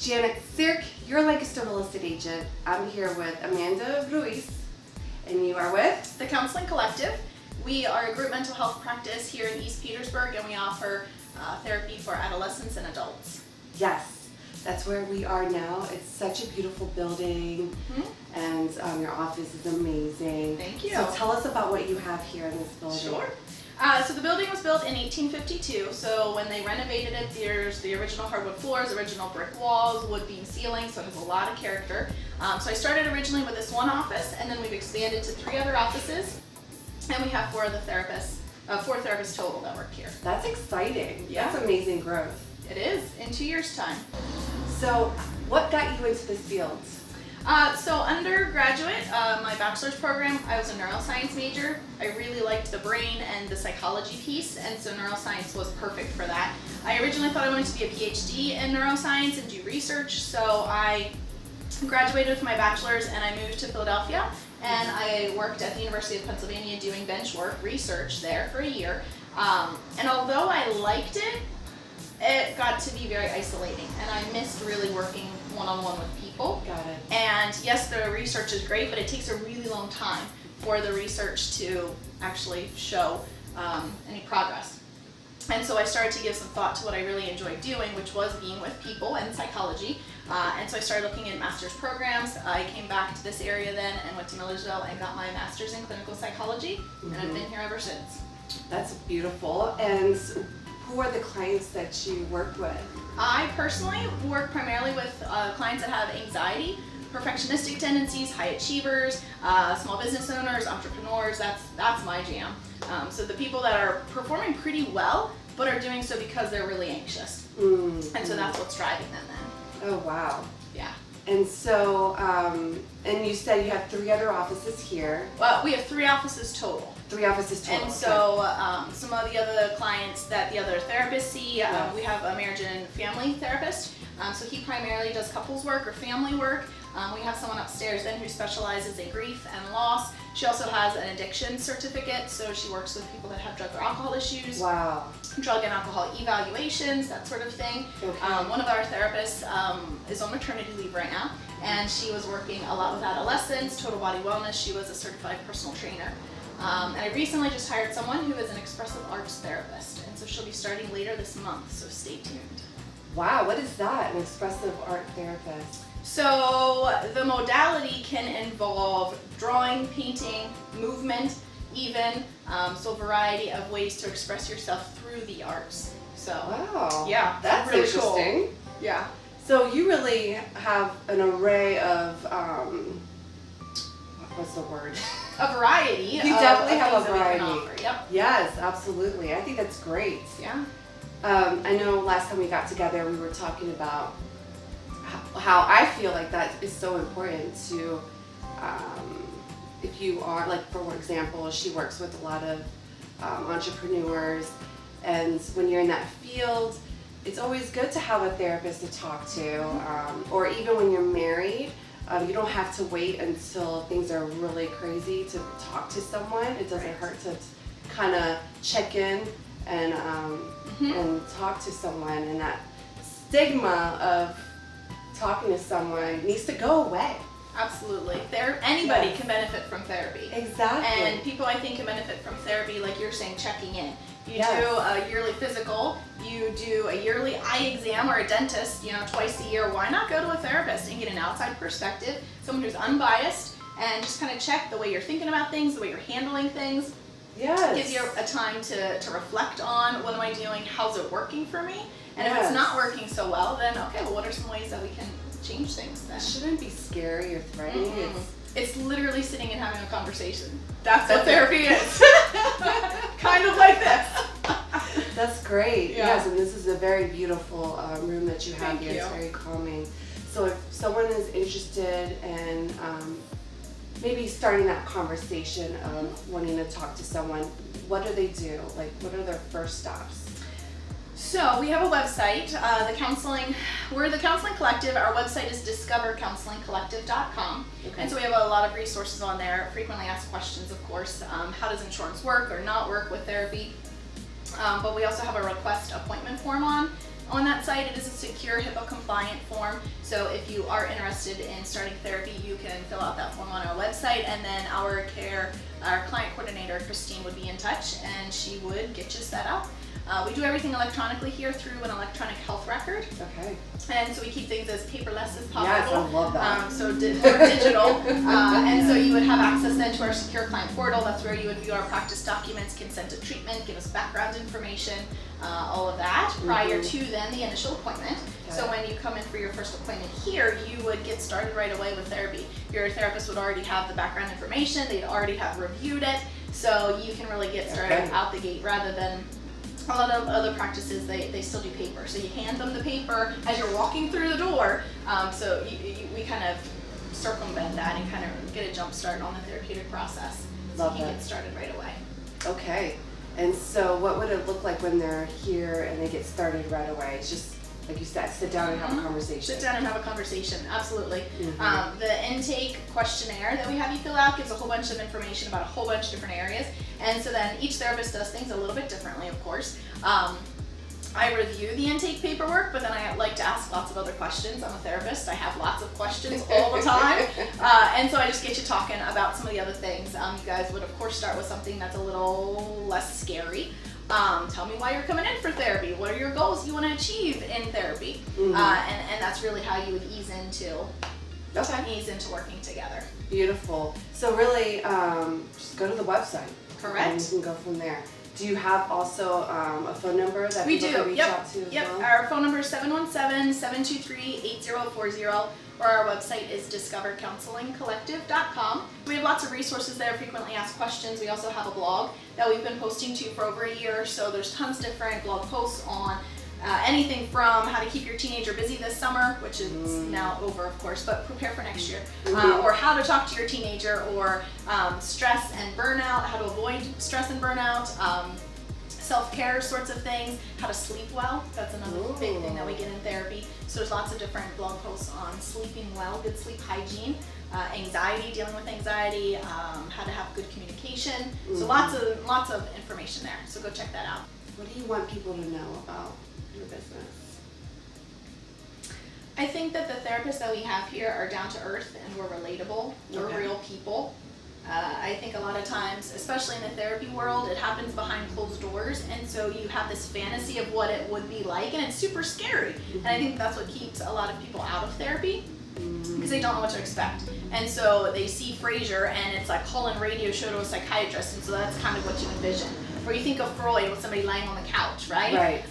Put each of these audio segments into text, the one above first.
Janet Sierk, your Lancaster real estate agent. I'm here with Amanda Ruiz, and you are with? The Counseling Collective. We are a group mental health practice here in East Petersburg, and we offer therapy for adolescents and adults. Yes, that's where we are now. It's such a beautiful building, and your office is amazing. Thank you. So tell us about what you have here in this building. Sure. So the building was built in 1852, so when they renovated it, there's the original hardwood floors, original brick walls, wood beam ceilings, so it has a lot of character. So I started originally with this one office, and then we've expanded to 3 other offices, and we have 4 therapists total that work here. That's exciting. Yeah. That's amazing growth. It is, in 2 years' time. So what got you into this field? So undergraduate, my bachelor's program, I was a neuroscience major. I really liked the brain and the psychology piece, and so neuroscience was perfect for that. I originally thought I wanted to be a PhD in neuroscience and do research, so I graduated with my bachelor's and I moved to Philadelphia, and I worked at the University of Pennsylvania doing bench work, research there for a year. And although I liked it, it got to be very isolating, and I missed really working one-on-one with people. Got it. And yes, the research is great, but it takes a really long time for the research to actually show any progress. And so I started to give some thought to what I really enjoyed doing, which was being with people and psychology. And so I started looking at master's programs. I came back to this area then and went to Millersville and got my master's in clinical psychology, and I've been here ever since. That's beautiful. And who are the clients that you work with? I personally work primarily with clients that have anxiety, perfectionistic tendencies, high achievers, small business owners, entrepreneurs. That's my jam. So the people that are performing pretty well, but are doing so because they're really anxious. And so that's what's driving them then. Oh, wow. Yeah. And so, and you said you have 3 other offices here. Well, we have 3 offices total. 3 offices total. And so some of the other clients that the other therapists see, we have a marriage and family therapist. So he primarily does couples work or family work. We have someone upstairs then who specializes in grief and loss. She also has an addiction certificate, so she works with people that have drug or alcohol issues. Wow. Drug and alcohol evaluations, that sort of thing. Okay. One of our therapists is on maternity leave right now, and she was working a lot with adolescents, total body wellness. She was a certified personal trainer. And I recently just hired someone who is an expressive arts therapist, and so she'll be starting later this month, so stay tuned. Wow, what is that, an expressive art therapist? So the modality can involve drawing, painting, movement, even, so a variety of ways to express yourself through the arts. So, wow. Yeah, that's really interesting. Cool. Yeah. So you really have an array of, what's the word? A variety. You definitely have a things that we can variety. offer. Yep. Yes, absolutely. I think that's great. Yeah. I know last time we got together, we were talking about how I feel like that is so important to, if you are, like, for example, she works with a lot of entrepreneurs, and when you're in that field, it's always good to have a therapist to talk to, or even when you're married, you don't have to wait until things are really crazy to talk to someone. It doesn't hurt to kind of check in and talk to someone, and that stigma of talking to someone needs to go away. Absolutely. Anybody can benefit from therapy. Exactly. And people, I think, can benefit from therapy, like you're saying, checking in. You Yes. do a yearly physical, you do a yearly eye exam or a dentist, twice a year. Why not go to a therapist and get an outside perspective, someone who's unbiased, and just kind of check the way you're thinking about things, the way you're handling things. Yes. Gives you a time to reflect on, what am I doing, how's it working for me? And if Yes. it's not working so well, then okay, well, what are some ways that we can change things then? It shouldn't be scary or threatening. It's literally sitting and having a conversation. That's what therapy is. Kind of like this. That's great. Yeah. Yes, and this is a very beautiful room that you have Thank here. you. It's very calming. So if someone is interested in maybe starting that conversation of wanting to talk to someone, what do they do? Like, what are their first stops? So we have a website, we're the Counseling Collective. Our website is discovercounselingcollective.com. Okay. And so we have a lot of resources on there, frequently asked questions, of course. How does insurance work or not work with therapy? But we also have a request appointment form on On that site, it is a secure HIPAA compliant form. So if you are interested in starting therapy, you can fill out that form on our website, and then our client coordinator, Christine, would be in touch and she would get you set up. We do everything electronically here through an electronic health record. Okay. And so we keep things as paperless as possible. Yes, I love that. So more digital. And so you would have access then to our secure client portal. That's where you would view our practice documents, consent to treatment, give us background information, all of that prior to then the initial appointment. Okay. So when you come in for your first appointment here, you would get started right away with therapy. Your therapist would already have the background information. They'd already have reviewed it. So you can really get started out the gate rather than a lot of other practices, they still do paper. So you hand them the paper as you're walking through the door. So we kind of circumvent that and kind of get a jump start on the therapeutic process. So you can get started right away. Okay. And so what would it look like when they're here and they get started right away? It's just, like you said, sit down and have a conversation. Sit down and have a conversation, absolutely. The intake questionnaire that we have you fill out gives a whole bunch of information about a whole bunch of different areas. And so then each therapist does things a little bit differently, of course. I review the intake paperwork, but then I like to ask lots of other questions. I'm a therapist. I have lots of questions all the time. And so I just get you talking about some of the other things. You guys would, of course, start with something that's a little less scary. Tell me why you're coming in for therapy. What are your goals you want to achieve in therapy? And that's really how you would ease into working together. Beautiful. So really, just go to the website. Correct. And you can go from there. Do you have also a phone number that people can reach out to as well? Our phone number is 717-723-8040. Or our website is discovercounselingcollective.com. We have lots of resources there, frequently asked questions. We also have a blog that we've been posting to for over a year, so there's tons of different blog posts on anything from how to keep your teenager busy this summer, which is now over, of course, but prepare for next year, or how to talk to your teenager, or stress and burnout, how to avoid stress and burnout, self-care sorts of things, how to sleep well. That's another big thing that we get in therapy. So there's lots of different blog posts on sleeping well, good sleep hygiene, anxiety, dealing with anxiety, how to have good communication. So lots of information there. So go check that out. What do you want people to know about your business? I think that the therapists that we have here are down to earth and we're relatable. We're real people. I think a lot of times, especially in the therapy world, it happens behind closed doors, and so you have this fantasy of what it would be like, and it's super scary. And I think that's what keeps a lot of people out of therapy, because they don't know what to expect. And so they see Frasier, and it's like call-in radio show to a psychiatrist, and so that's kind of what you envision. Or you think of Freud with somebody lying on the couch, right? Right.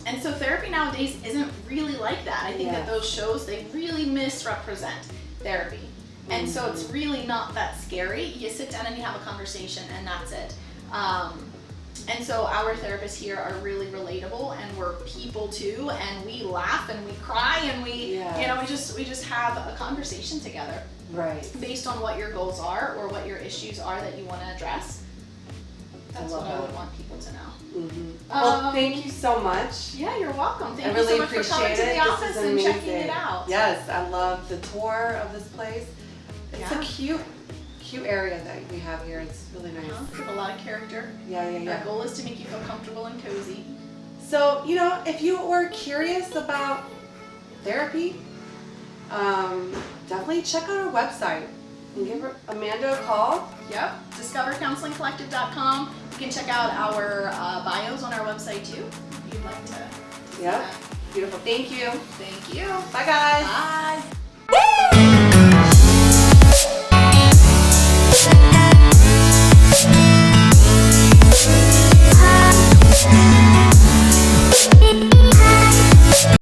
And so therapy nowadays isn't really like that. I think that those shows, they really misrepresent therapy. And so it's really not that scary. You sit down and you have a conversation, and that's it. And so our therapists here are really relatable, and we're people too, and we laugh and we cry and we just have a conversation together. Right. Based on what your goals are or what your issues are that you want to address. That's what I would want people to know. Well, thank you so much. Yeah, you're welcome. Thank I you really so much for coming to the appreciate it. office This is and amazing. checking it out. Yes, I love the tour of this place. It's a cute area that we have here. It's really nice. With a lot of character. Yeah. Our goal is to make you feel comfortable and cozy. So, if you were curious about therapy, definitely check out our website and give Amanda a call. Yep, discovercounselingcollective.com. You can check out our bios on our website too, if you'd like to. Yep, beautiful. Thank you. Thank you. Bye, guys. Bye.